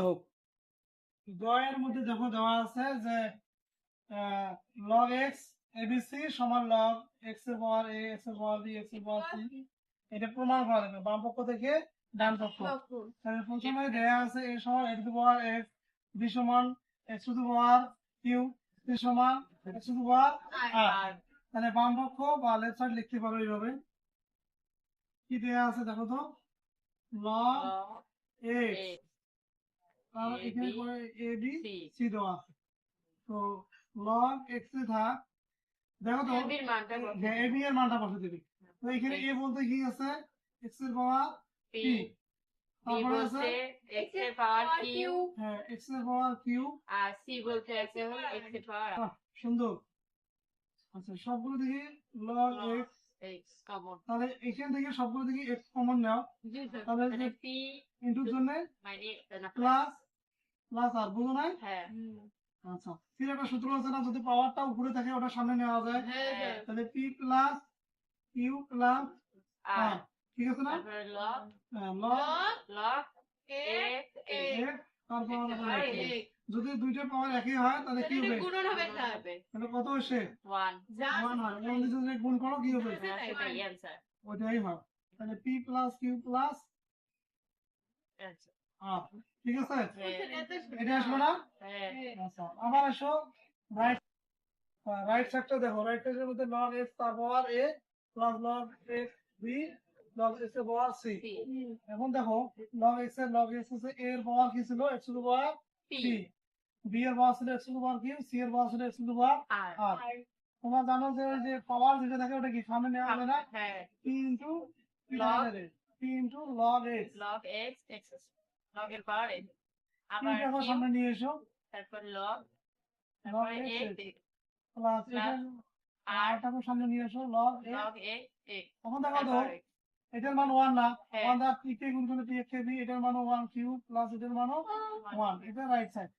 হোক গয়ের মধ্যে দেখো দেওয়া আছে যে log x abc সমান log x এর পাওয়ার a x এর পাওয়ার b x এর পাওয়ার c এটা প্রমাণ করা যাবে বাম পক্ষ থেকে ডান পক্ষ। তাহলে প্রথমে দেয়া আছে a সমান a to the power x b সমান x to the power q c সমান x to the power r। তাহলে বাম পক্ষ বা লেফট সাইড লিখতে পারো এইভাবে। কি দেয়া আছে দেখো তো log x আর এখানে করে a b c দেওয়া আছে। তো log x এ থাক দেখো তো ab এর মানটা হ্যাঁ ab এর মানটা বসে দিবি। তো এখানে a বলতে কি আছে x এর পাওয়ার p তারপরে আছে x এর পাওয়ার q হ্যাঁ x এর পাওয়ার q আর c বলতে আছে x এর পাওয়ার সুন্দর। আচ্ছা সবগুলো দেখি log x x কমন। তাহলে এখান থেকে সবগুলো দেখি x কমন নাও তাহলে মানে p ইনটুর জন্য মানে প্লাস প্লাস আর বুঝো নাই। হ্যাঁ আচ্ছা ফির একটা সূত্র আছে না যদি পাওয়ারটা উপরে থাকে ওটা সামনে নেওয়া যায় তাহলে p প্লাস q প্লাস আর r ঠিক আছে না। তারপরে log log x তারপর যদি দুইটা পাওয়ার একই হয় তাহলে কি হবে গুণন হবে তাহলে কত হচ্ছে 1 1 হয় 1 দিয়ে যদি গুণ করো কি হবে সেটাই आंसर ওইটাই হয়। তাহলে p plus q plus answer r ঠিক আছে এটা আসলো না। আচ্ছা আবার আসো রাইট রাইট সাইডটা দেখো রাইট সাইডের মধ্যে log x তার পাওয়ার a plus log x b log x এর পাওয়ার c। এখন দেখো log x হচ্ছে a এর পাওয়ার কি ছিল x টু পাওয়ার p b এর পাওয়ার ছিল x টু পাওয়ার q c এর পাওয়ার ছিল x টু পাওয়ার r। তোমরা জানো যে পাওয়ার যেটা থাকে ওটা কি সামনে নেওয়া হবে না p into p into log x x log এর পাওয়ার x আবার দেখো সামনে নিয়ে এসো তারপর log log x প্লাস আরটাকে সামনে নিয়ে এসো log x। এখন দেখো তো এটার মান 1 না 1 দ্বারা p কে গুণ করলে p কে b এটার মান 1 q প্লাস এটার মান 1 এটা রাইট সাইড।